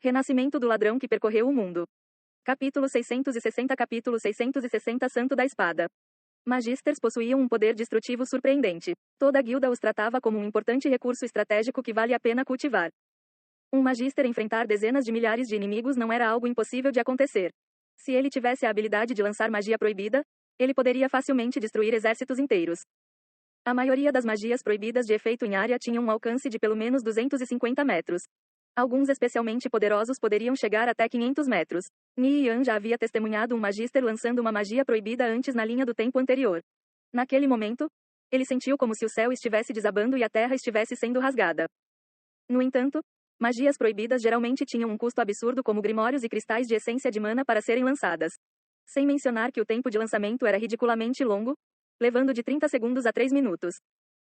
Renascimento do ladrão que percorreu o mundo. Capítulo 660 Capítulo 660 Santo da Espada. Magisters possuíam um poder destrutivo surpreendente. Toda a guilda os tratava como um importante recurso estratégico que vale a pena cultivar. Um Magister enfrentar dezenas de milhares de inimigos não era algo impossível de acontecer. Se ele tivesse a habilidade de lançar magia proibida, ele poderia facilmente destruir exércitos inteiros. A maioria das magias proibidas de efeito em área tinham um alcance de pelo menos 250 metros. Alguns especialmente poderosos poderiam chegar até 500 metros. Ni Yan já havia testemunhado um Magister lançando uma magia proibida antes na linha do tempo anterior. Naquele momento, ele sentiu como se o céu estivesse desabando e a terra estivesse sendo rasgada. No entanto, magias proibidas geralmente tinham um custo absurdo, como grimórios e cristais de essência de mana para serem lançadas. Sem mencionar que o tempo de lançamento era ridiculamente longo, levando de 30 segundos a 3 minutos.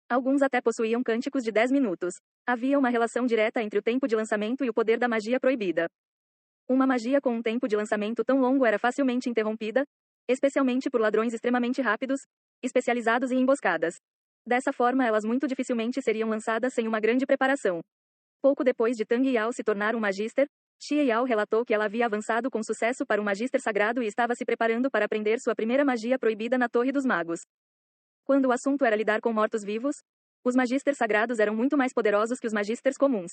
Alguns até possuíam cânticos de 10 minutos. Havia uma relação direta entre o tempo de lançamento e o poder da magia proibida. Uma magia com um tempo de lançamento tão longo era facilmente interrompida, especialmente por ladrões extremamente rápidos, especializados em emboscadas. Dessa forma, elas muito dificilmente seriam lançadas sem uma grande preparação. Pouco depois de Tang Yao se tornar um Magister, Xie Yao relatou que ela havia avançado com sucesso para um Magister sagrado e estava se preparando para aprender sua primeira magia proibida na Torre dos Magos. Quando o assunto era lidar com mortos-vivos, os Magisters sagrados eram muito mais poderosos que os Magisters comuns.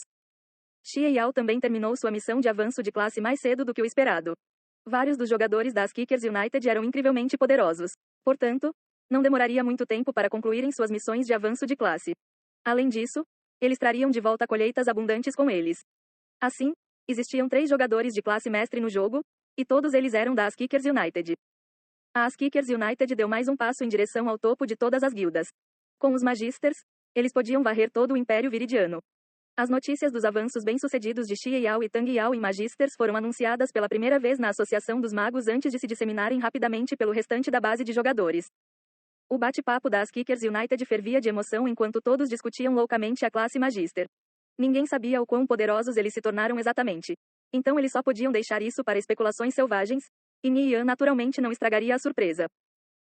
Xie Yao também terminou sua missão de avanço de classe mais cedo do que o esperado. Vários dos jogadores das Kickers United eram incrivelmente poderosos. Portanto, não demoraria muito tempo para concluírem suas missões de avanço de classe. Além disso, eles trariam de volta colheitas abundantes com eles. Assim, existiam 3 jogadores de classe mestre no jogo, e todos eles eram das Kickers United. A As Kickers United deu mais um passo em direção ao topo de todas as guildas. Com os Magisters, eles podiam varrer todo o Império Viridiano. As notícias dos avanços bem-sucedidos de Xie Yao e Tang Yao em Magisters foram anunciadas pela primeira vez na Associação dos Magos antes de se disseminarem rapidamente pelo restante da base de jogadores. O bate-papo das Kickers United fervia de emoção enquanto todos discutiam loucamente a classe Magister. Ninguém sabia o quão poderosos eles se tornaram exatamente. Então eles só podiam deixar isso para especulações selvagens, e Ni Yan naturalmente não estragaria a surpresa.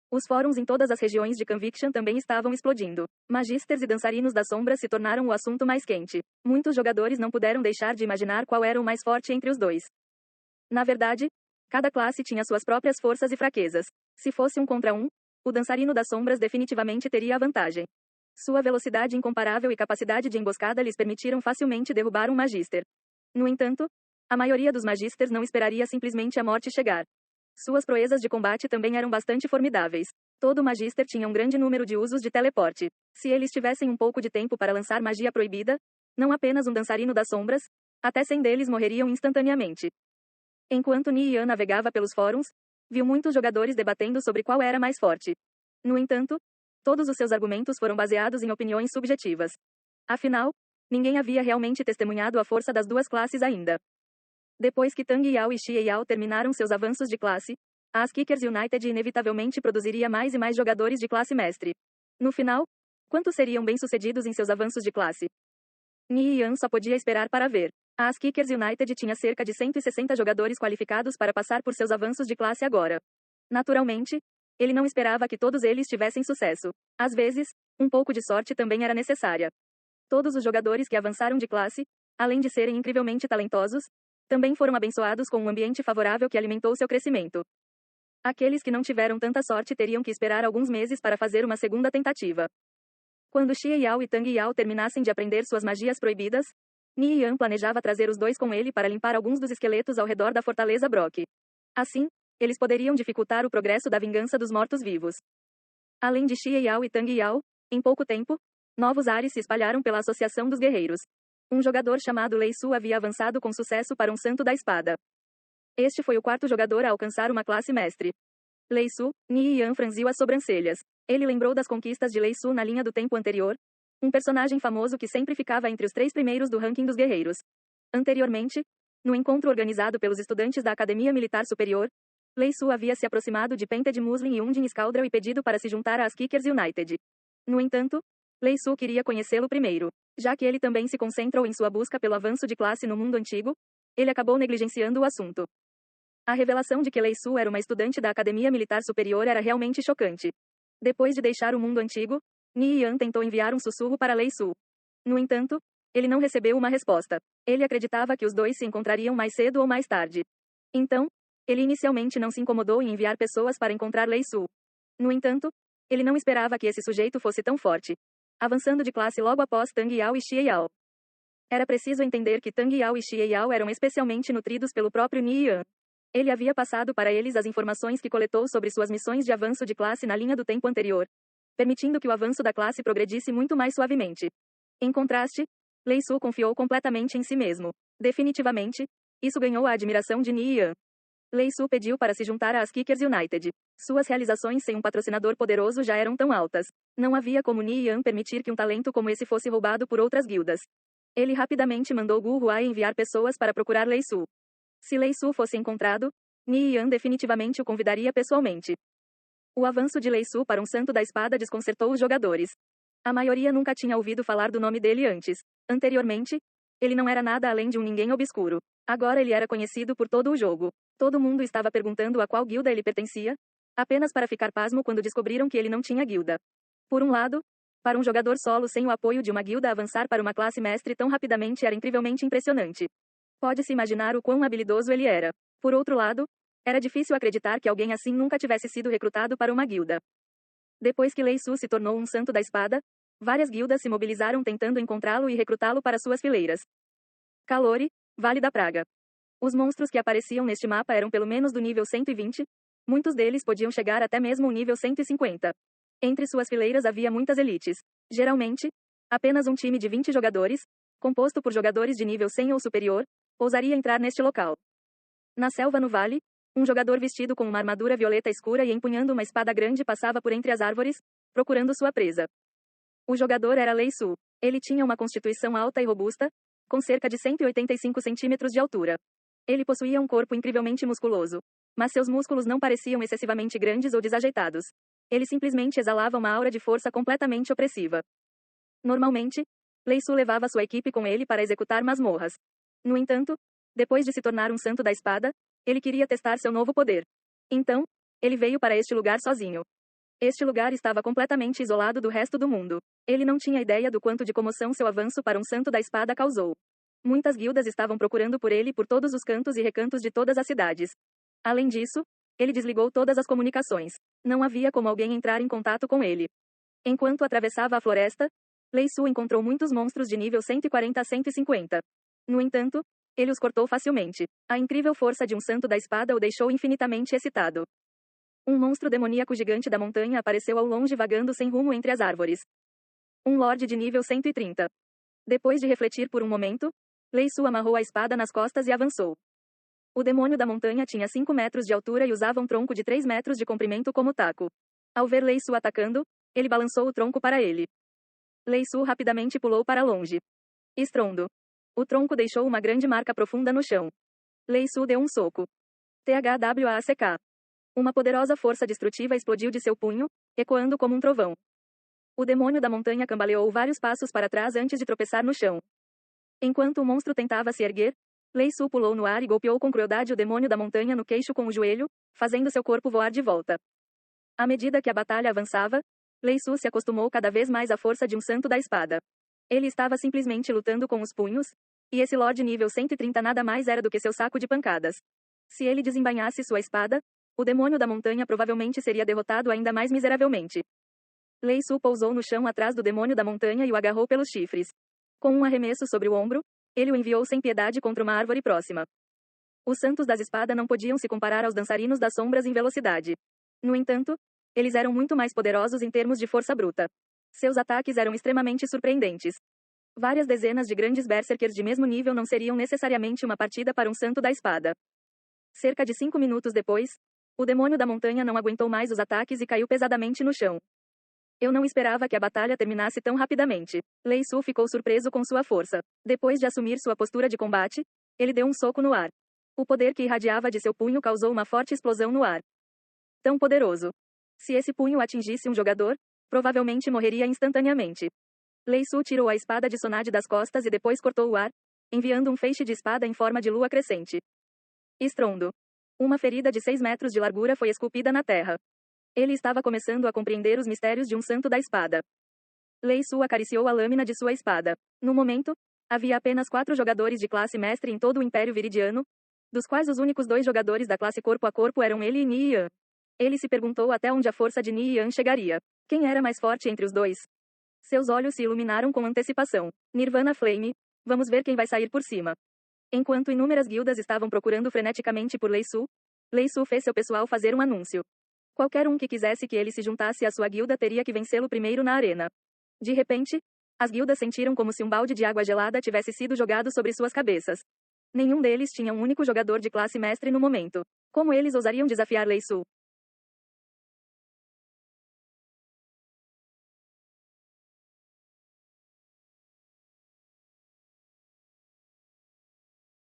Os fóruns em todas as regiões de Conviction também estavam explodindo. Magisters e dançarinos das sombras se tornaram o assunto mais quente. Muitos jogadores não puderam deixar de imaginar qual era o mais forte entre os dois. Na verdade, cada classe tinha suas próprias forças e fraquezas. Se fosse um contra um, o dançarino das sombras definitivamente teria a vantagem. Sua velocidade incomparável e capacidade de emboscada lhes permitiram facilmente derrubar um Magister. No entanto, a maioria dos Magisters não esperaria simplesmente a morte chegar. Suas proezas de combate também eram bastante formidáveis. Todo Magister tinha um grande número de usos de teleporte. Se eles tivessem um pouco de tempo para lançar magia proibida, não apenas um dançarino das sombras, até 100 deles morreriam instantaneamente. Enquanto Ni Yan navegava pelos fóruns, viu muitos jogadores debatendo sobre qual era mais forte. No entanto, todos os seus argumentos foram baseados em opiniões subjetivas. Afinal, ninguém havia realmente testemunhado a força das duas classes ainda. Depois que Tang Yao e Xie Yao terminaram seus avanços de classe, a As Kickers United inevitavelmente produziria mais e mais jogadores de classe mestre. No final, quantos seriam bem-sucedidos em seus avanços de classe? Ni Yan só podia esperar para ver. A As Kickers United tinha cerca de 160 jogadores qualificados para passar por seus avanços de classe agora. Naturalmente, ele não esperava que todos eles tivessem sucesso. Às vezes, um pouco de sorte também era necessária. Todos os jogadores que avançaram de classe, além de serem incrivelmente talentosos, também foram abençoados com um ambiente favorável que alimentou seu crescimento. Aqueles que não tiveram tanta sorte teriam que esperar alguns meses para fazer uma segunda tentativa. Quando Xie Yao e Tang Yao terminassem de aprender suas magias proibidas, Ni Yan planejava trazer os dois com ele para limpar alguns dos esqueletos ao redor da Fortaleza Brock. Assim, eles poderiam dificultar o progresso da vingança dos mortos-vivos. Além de Xie Yao e Tang Yao, em pouco tempo, novos ares se espalharam pela Associação dos Guerreiros. Um jogador chamado Lei Su havia avançado com sucesso para um Santo da Espada. Este foi o 4º jogador a alcançar uma classe mestre. Lei Su, Ni Yan franziu as sobrancelhas. Ele lembrou das conquistas de Lei Su na linha do tempo anterior, um personagem famoso que sempre ficava entre os 3 primeiros do ranking dos guerreiros. Anteriormente, no encontro organizado pelos estudantes da Academia Militar Superior, Lei Su havia se aproximado de Pented Muslin e Undine Scaldrell e pedido para se juntar às Kickers United. No entanto, Lei Su queria conhecê-lo primeiro. Já que ele também se concentrou em sua busca pelo avanço de classe no mundo antigo, ele acabou negligenciando o assunto. A revelação de que Lei Su era uma estudante da Academia Militar Superior era realmente chocante. Depois de deixar o mundo antigo, Ni Yan tentou enviar um sussurro para Lei Su. No entanto, Ele não recebeu uma resposta. Ele acreditava que os dois se encontrariam mais cedo ou mais tarde. Então, ele inicialmente não se incomodou em enviar pessoas para encontrar Lei Su. No entanto, ele não esperava que esse sujeito fosse tão forte. Avançando de classe logo após Tang Yao e Xie Yao. Era preciso entender que Tang Yao e Xie Yao eram especialmente nutridos pelo próprio Ni Yan. Ele havia passado para eles as informações que coletou sobre suas missões de avanço de classe na linha do tempo anterior, permitindo que o avanço da classe progredisse muito mais suavemente. Em contraste, Lei Su confiou completamente em si mesmo. Definitivamente, isso ganhou a admiração de Ni Yan. Lei Su pediu para se juntar às Kickers United. Suas realizações sem um patrocinador poderoso já eram tão altas. Não havia como Ni Yan permitir que um talento como esse fosse roubado por outras guildas. Ele rapidamente mandou Gu Huai enviar pessoas para procurar Lei Su. Se Lei Su fosse encontrado, Ni Yan definitivamente o convidaria pessoalmente. O avanço de Lei Su para um santo da espada desconcertou os jogadores. A maioria nunca tinha ouvido falar do nome dele antes. Anteriormente, ele não era nada além de um ninguém obscuro. Agora ele era conhecido por todo o jogo. Todo mundo estava perguntando a qual guilda ele pertencia, apenas para ficar pasmo quando descobriram que ele não tinha guilda. Por um lado, para um jogador solo sem o apoio de uma guilda avançar para uma classe mestre tão rapidamente era incrivelmente impressionante. Pode-se imaginar o quão habilidoso ele era. Por outro lado, era difícil acreditar que alguém assim nunca tivesse sido recrutado para uma guilda. Depois que Lei Su se tornou um santo da espada, várias guildas se mobilizaram tentando encontrá-lo e recrutá-lo para suas fileiras. Kalori, Vale da Praga. Os monstros que apareciam neste mapa eram pelo menos do nível 120, muitos deles podiam chegar até mesmo o nível 150. Entre suas fileiras havia muitas elites. Geralmente, apenas um time de 20 jogadores, composto por jogadores de nível 100 ou superior, ousaria entrar neste local. Na selva no vale, um jogador vestido com uma armadura violeta escura e empunhando uma espada grande passava por entre as árvores, procurando sua presa. O jogador era Lei Su. Ele tinha uma constituição alta e robusta, com cerca de 185 centímetros de altura. Ele possuía um corpo incrivelmente musculoso, mas seus músculos não pareciam excessivamente grandes ou desajeitados. Ele simplesmente exalava uma aura de força completamente opressiva. Normalmente, Lei Su levava sua equipe com ele para executar masmorras. No entanto, depois de se tornar um santo da espada, ele queria testar seu novo poder. Então, ele veio para este lugar sozinho. Este lugar estava completamente isolado do resto do mundo. Ele não tinha ideia do quanto de comoção seu avanço para um santo da espada causou. Muitas guildas estavam procurando por ele por todos os cantos e recantos de todas as cidades. Além disso, ele desligou todas as comunicações. Não havia como alguém entrar em contato com ele. Enquanto atravessava a floresta, Lei Su encontrou muitos monstros de nível 140 a 150. No entanto, ele os cortou facilmente. A incrível força de um santo da espada o deixou infinitamente excitado. Um monstro demoníaco gigante da montanha apareceu ao longe vagando sem rumo entre as árvores. Um lorde de nível 130. Depois de refletir por um momento, Lei Su amarrou a espada nas costas e avançou. O demônio da montanha tinha 5 metros de altura e usava um tronco de 3 metros de comprimento como taco. Ao ver Lei Su atacando, ele balançou o tronco para ele. Lei Su rapidamente pulou para longe. Estrondo. O tronco deixou uma grande marca profunda no chão. Lei Su deu um soco. THWACK. Uma poderosa força destrutiva explodiu de seu punho, ecoando como um trovão. O demônio da montanha cambaleou vários passos para trás antes de tropeçar no chão. Enquanto o monstro tentava se erguer, Lei Su pulou no ar e golpeou com crueldade o demônio da montanha no queixo com o joelho, fazendo seu corpo voar de volta. À medida que a batalha avançava, Lei Su se acostumou cada vez mais à força de um santo da espada. Ele estava simplesmente lutando com os punhos, e esse Lorde nível 130 nada mais era do que seu saco de pancadas. Se ele desembainhasse sua espada, o demônio da montanha provavelmente seria derrotado ainda mais miseravelmente. Lei Su pousou no chão atrás do demônio da montanha e o agarrou pelos chifres. Com um arremesso sobre o ombro, ele o enviou sem piedade contra uma árvore próxima. Os santos das espadas não podiam se comparar aos dançarinos das sombras em velocidade. No entanto, eles eram muito mais poderosos em termos de força bruta. Seus ataques eram extremamente surpreendentes. Várias dezenas de grandes berserkers de mesmo nível não seriam necessariamente uma partida para um santo da espada. Cerca de 5 minutos depois, o demônio da montanha não aguentou mais os ataques e caiu pesadamente no chão. Eu não esperava que a batalha terminasse tão rapidamente. Lei Su ficou surpreso com sua força. Depois de assumir sua postura de combate, ele deu um soco no ar. O poder que irradiava de seu punho causou uma forte explosão no ar. Tão poderoso. Se esse punho atingisse um jogador, provavelmente morreria instantaneamente. Lei Su tirou a espada de Sonade das costas e depois cortou o ar, enviando um feixe de espada em forma de lua crescente. Estrondo. Uma ferida de 6 metros de largura foi esculpida na terra. Ele estava começando a compreender os mistérios de um santo da espada. Lei Su acariciou a lâmina de sua espada. No momento, Havia apenas 4 jogadores de classe mestre em todo o Império Viridiano, dos quais os únicos 2 jogadores da classe corpo a corpo eram ele e Niyan. Ele se perguntou até onde a força de Niyan chegaria. Quem era mais forte entre os dois? Seus olhos se iluminaram com antecipação. Nirvana Flame. Vamos ver quem vai sair por cima. Enquanto inúmeras guildas estavam procurando freneticamente por Lei Su fez seu pessoal fazer um anúncio. Qualquer um que quisesse que ele se juntasse à sua guilda teria que vencê-lo primeiro na arena. De repente, as guildas sentiram como se um balde de água gelada tivesse sido jogado sobre suas cabeças. Nenhum deles tinha um único jogador de classe mestre no momento. Como eles ousariam desafiar Lei Su?